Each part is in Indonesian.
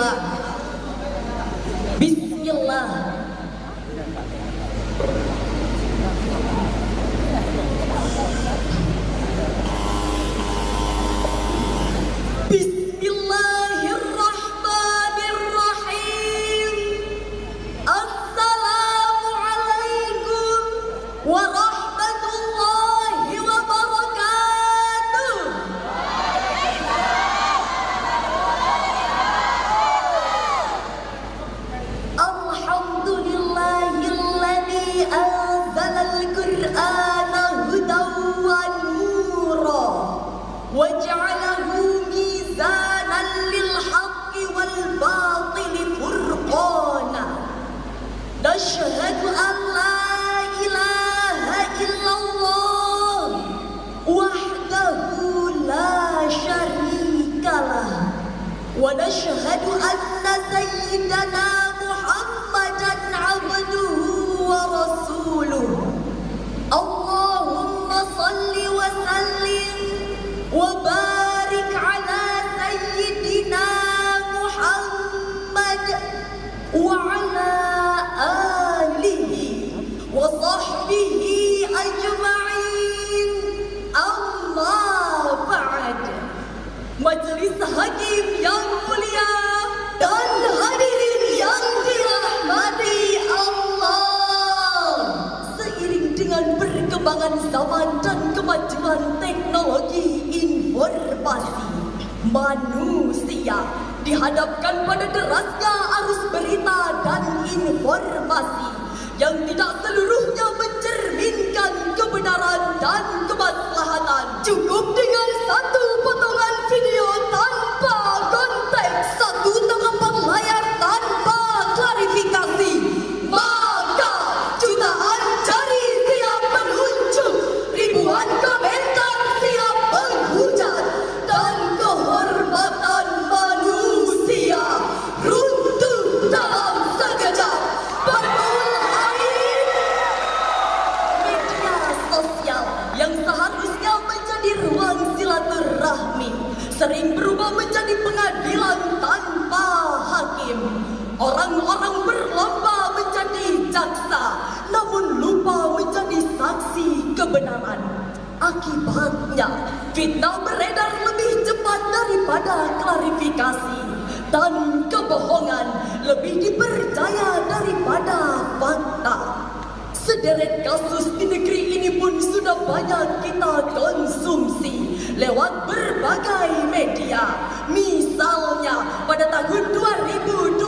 Bismillah. Bismillah. Bismillahirrahmanirrahim. Assalamualaikum warahmatullahi wabarakatuh. Alhamdulillahilladzi anzalal Qur'ana hudan wa nura wa ja'alahu mizanan lil haqqi wal batili furqana. Nashhadu an la ilaha illallah wahdahu la syarikalah wa nashhadu anna sayyidana Muhammadan abduhu wa rasuluh. Allahumma salli wa sallim wa barik ala sayyidina Muhammad wa ala alihi wa sahbihi ajma'in. Amma ba'd. Majelis hakim yang mulia dan hadirin yang dirahmati Allah. Seiring dengan perkembangan zaman dan kemajuan teknologi informasi, manusia dihadapkan pada derasnya arus berita dan informasi yang tidak seluruhnya mencerminkan kebenaran dan kemaslahatan. Cukup dengan satu potongan video tanpa konteks, satu tangkapan layar tanpa klarifikasi, maka jutaan jari siap menunjuk, ribuan komentar siap menghujat, dan kehormatan manusia runtuh dalam sekejap. Media sosial yang seharusnya menjadi ruang silaturahmi sering berubah menjadi pengadilan tanpa hakim. Orang-orang berlomba menjadi jaksa, namun lupa menjadi saksi kebenaran. Akibatnya, fitnah beredar lebih cepat daripada klarifikasi, dan kebohongan lebih dipercaya daripada fakta. Sederet kasus di negeri ini pun sudah banyak kita konsumsi lewat berbagai media. Misalnya pada tahun 2025,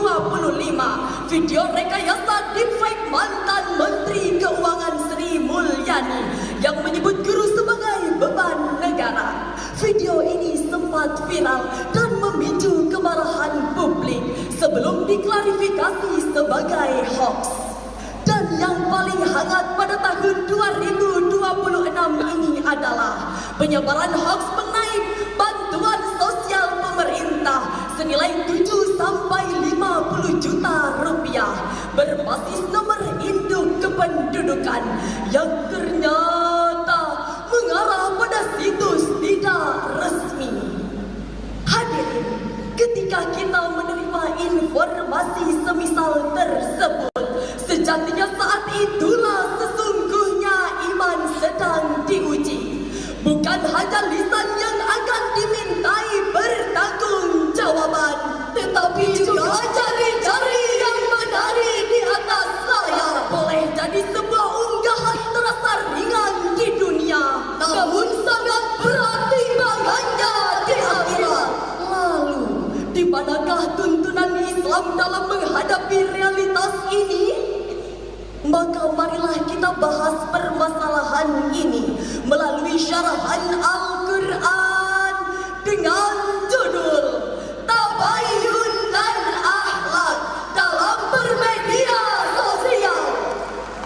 video rekayasa deepfake mantan Menteri Keuangan Sri Mulyani yang menyebut guru sebagai beban negara. Video ini sempat viral dan memicu kemarahan publik sebelum diklarifikasi sebagai hoax. Dan yang paling hangat pada tahun 2026 ini adalah penyebaran hoax mengenai bantuan sosial pemerintah senilai 7-50 juta rupiah berbasis nomor induk kependudukan yang ternyata mengarah pada situs tidak resmi. Hadirin, ketika kita menerima informasi semisal tersebut, sejatinya saat itulah sesungguhnya iman sedang diuji. Bukan hanya lisan yang akan dimintai bertanggungjawab, tetapi juga jari-jari yang menari di atas layar. Boleh jadi sebuah unggahan terasa ringan di dunia, namun sangat berat timbangannya di akhirat. Lalu, di manakah tuntunan Islam dalam menghadapi realitas ini? Maka marilah kita bahas permasalahan ini melalui syarahan Al-Quran dengan judul Tabayyun dan Akhlak dalam Bermedia Sosial.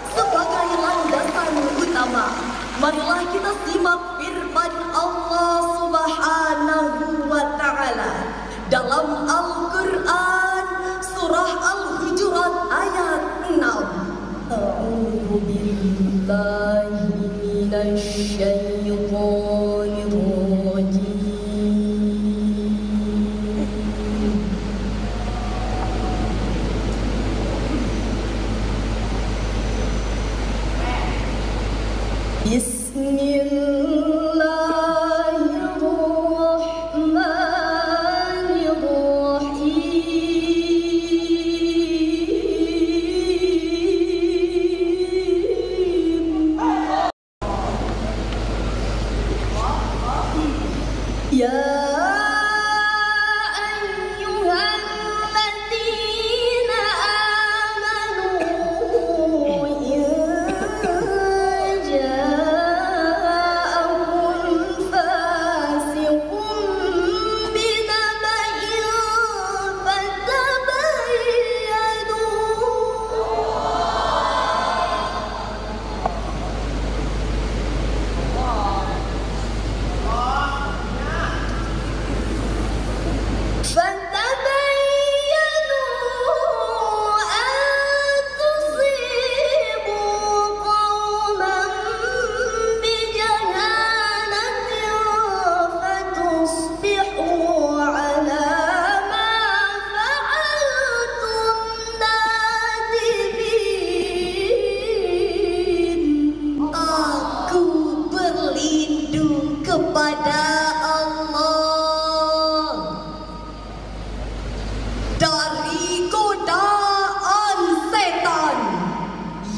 Sebagai landasan utama, marilah kita simak firman Allah Subhanahu wa Ta'ala dalam Al-Quran surah Al-Hujurat ayat 6. A'udzu billahi minasy syaithanir rajim.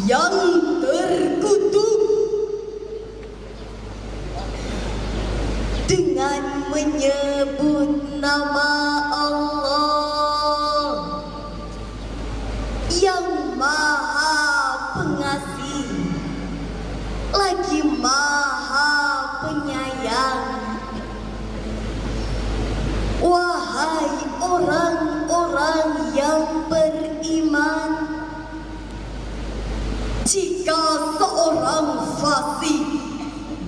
yang terkutuk dengan menyebut nama Allah yang Maha Pengasih lagi Maha Penyayang. Wahai orang-orang yang beriman, jika seorang fasik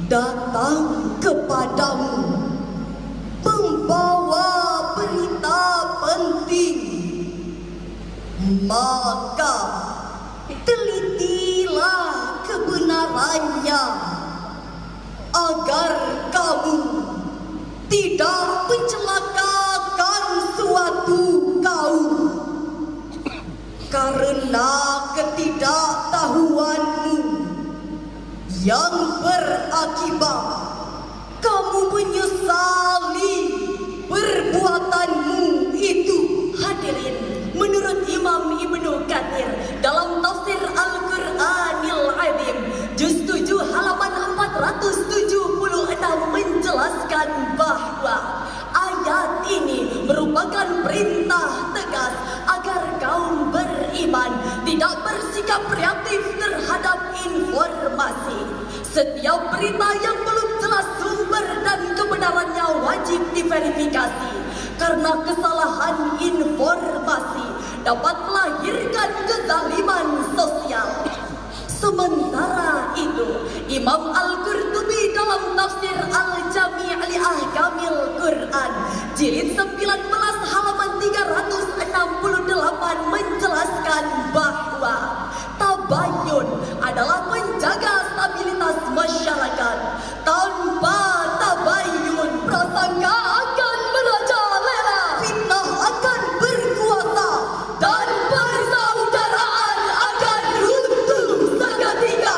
datang kepadamu membawa berita penting, maka telitilah kebenarannya agar kamu tidak mencelakakan suatu kaum karena ketidaktahuanmu yang berakibat kamu menyesali perbuatanmu itu. Hadirin, menurut Imam Ibnu Katsir dalam tafsir Al-Qur'anil Azim juz 7 halaman 476 menjelaskan bahwa ayat ini merupakan perintah tegas agar kaum beriman tidak bersikap reaktif terhadap informasi. Setiap berita yang belum jelas sumber dan kebenarannya wajib diverifikasi, karena kesalahan informasi dapat melahirkan kezaliman sosial. Sementara itu, Imam Al-Qurtubi dalam tafsir Al-Jami' li Ahkamil Quran jilid 19 halaman 368 menjelaskan bahwa tabayyun adalah menjaga stabilitas masyarakat. Tanpa tabayyun, prasangka akan merajalela, fitnah akan berkuasa, dan persaudaraan akan runtuh seketika.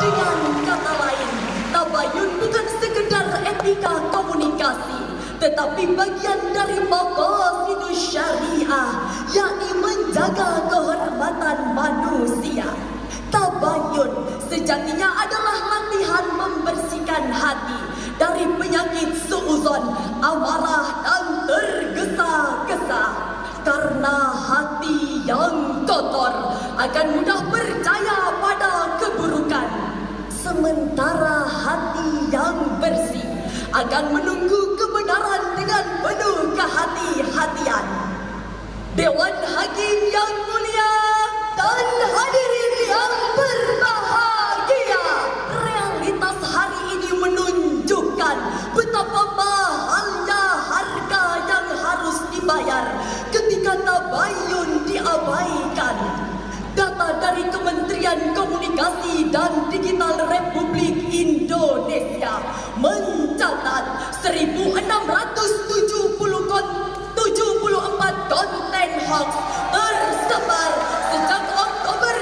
Dengan kata lain, tabayyun bukan sekedar etika komunikasi, tetapi bagian dari maqasidus syariah, yakni menjaga kehormatan manusia. Tabayyun sejatinya adalah latihan membersihkan hati dari penyakit suudzon, amarah, dan tergesa-gesa. Karena hati yang kotor akan mudah percaya pada keburukan, sementara hati yang bersih akan menunggu kebenaran dengan penuh kehati-hatian. Dewan Hakim yang mulia dan hadirin yang berbahagia, realitas hari ini menunjukkan betapa mahalnya harga yang harus dibayar ketika tabayyun diabaikan. Data dari Kementerian Komunikasi dan Digital Republik Indonesia mencatat 1.674 konten hoax tersebar sejak Oktober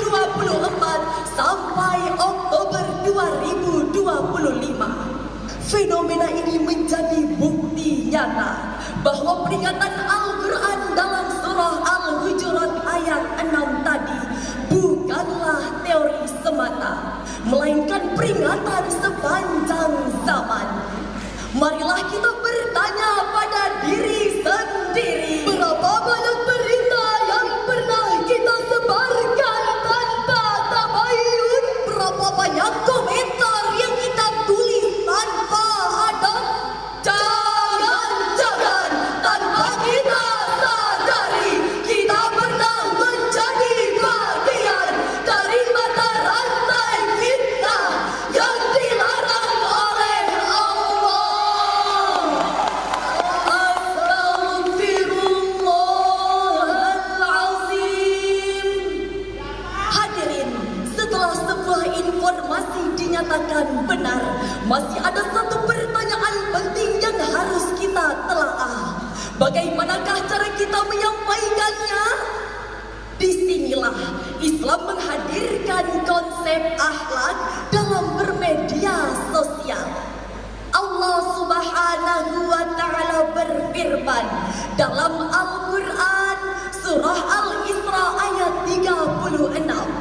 2024 sampai Oktober 2025. Fenomena ini menjadi bukti nyata bahwa peringatan Al-Quran dalam surah Al-Hujurat ayat 6 tadi bukanlah teori semata, melainkan peringatan sepanjang zaman. Marilah kita bertanya pada diri sendiri, berapa banyak berita yang pernah kita sebarkan tanpa tabayyun? Berapa banyak komentar yang kita tulis tanpa adab? Jangan-jangan tanpa kita sadari kita pernah menjadi bagian dari mata rantai fitnah yang dilarang oleh Allah. Astaghfirullahalazim. Hadirin, setelah sebuah informasi dinyatakan benar, masih ada satu pertanyaan penting yang harus kita telaah. Bagaimanakah cara kita menyampaikannya? Disinilah Islam menghadirkan konsep akhlak dalam bermedia sosial. Allah Subhanahu wa Ta'ala berfirman dalam Al-Quran surah Al-Isra ayat 36.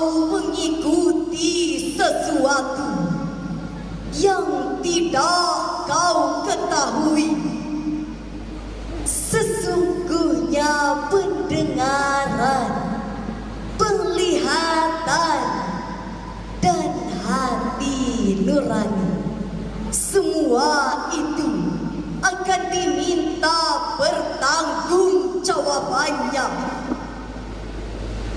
kau mengikuti sesuatu yang tidak kau ketahui. Sesungguhnya pendengaran, penglihatan, dan hati nurani, semua itu akan diminta pertanggungjawabannya.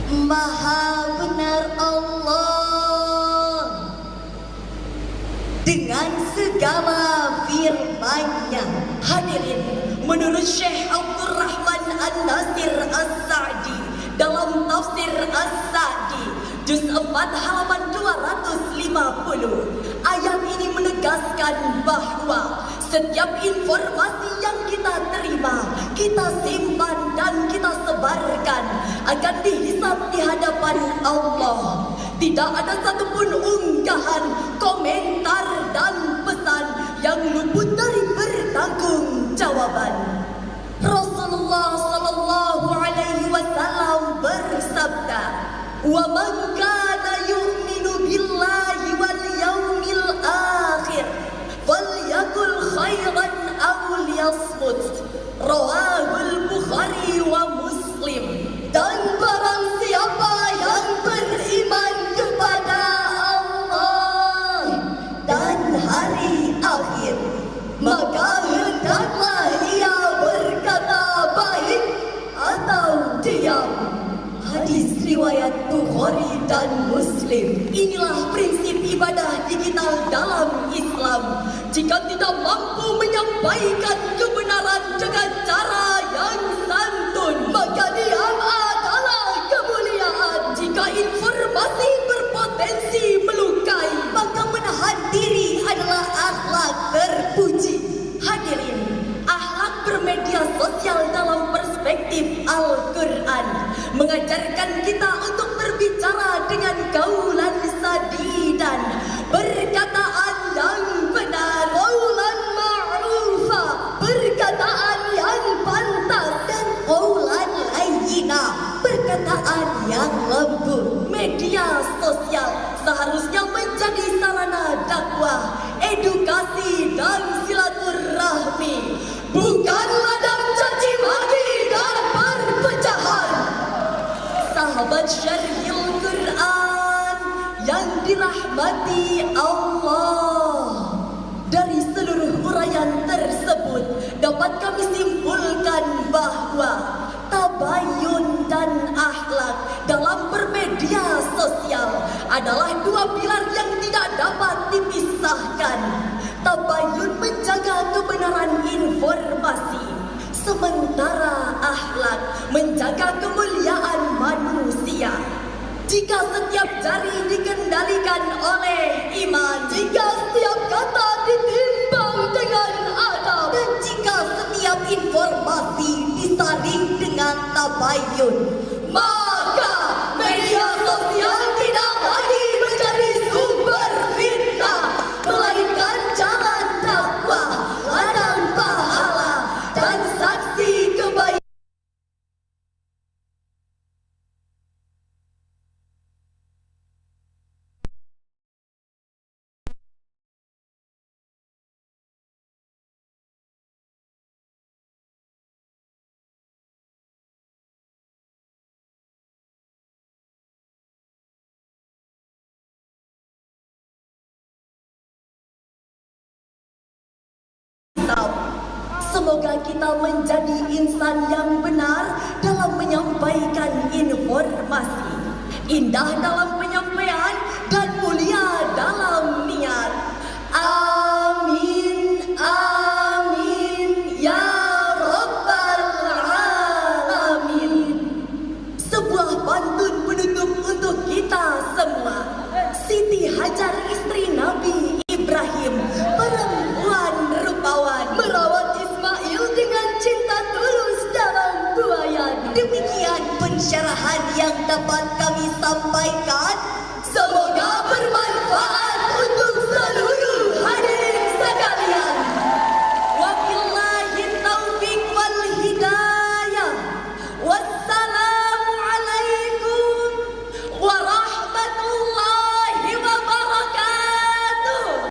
Maha benar Allah dengan segala firman-Nya. Hadirin, menurut Syekh Abdul Rahman An-Nasir As-Sa'di dalam tafsir As-Sa'di juz 4 halaman 250, ayat ini menegaskan bahwa setiap informasi yang kita terima, kita simpan dan kita sebarkan akan dihisab di hadapan Allah. Tidak ada satupun unggahan, komentar, dan pesan yang luput dari pertanggungjawaban. Rasulullah sallallahu alaihi wasallam bersabda, "Wa man kana yu'minu billahi wal yaumil akhir falyakul khairan aw liyasmut." Rawahul Bukhari wa Muslim. Dan barang siapa yang beriman kepada Allah dan hari akhir, maka hendaklah ia berkata baik atau diam. Hadis riwayat Bukhari dan Muslim. Inilah prinsip ibadah digital dalam Islam. Jika tidak mampu menyampaikan kebenaran dengan cara yang santun, maka diam adalah kemuliaan. Jika informasi berpotensi melukai, maka menahan diri adalah akhlak terpuji. Hadirin, akhlak bermedia sosial dalam perspektif Al-Quran mengajarkan kita untuk berbicara dengan gaulan sadidan, perkataan yang benar, qaulan ma'rufa, perkataan yang pantas, dan qaulan layyina, perkataan yang lembut. Media sosial seharusnya menjadi sarana dakwah, edukasi, dan silaturahmi, bukan ladang caci maki dan perpecahan. Sahabat Syarhil Quran yang dirahmati Allah, dari seluruh uraian tersebut dapat kami simpulkan bahwa tabayun dan akhlak dalam bermedia sosial adalah dua pilar yang tidak dapat dipisahkan. Tabayun menjaga kebenaran informasi, sementara akhlak menjaga kemuliaan manusia. Jika setiap jari dikendalikan oleh iman, jika setiap kata ditimbang dengan adab, dan jika setiap informasi disaring dengan tabayun, maka media sosial tidak lagi menjadi sumber fitnah, melainkan jalan dakwah, ladang pahala, dan saksi kebaikan. Semoga kita menjadi insan yang benar dalam menyampaikan informasi, indah dalam penyampaian, dan mulia dalam niat. Amin, amin, ya Rabbal Alamin. Sebuah pantun penutup untuk kita semua. Siti Hajar, istri Nabi Ibrahim, perempuan rupawan, merawat Ismail dengan cinta tulus dalam buayan. Demikian pensyarahan yang dapat kami sampaikan. Semoga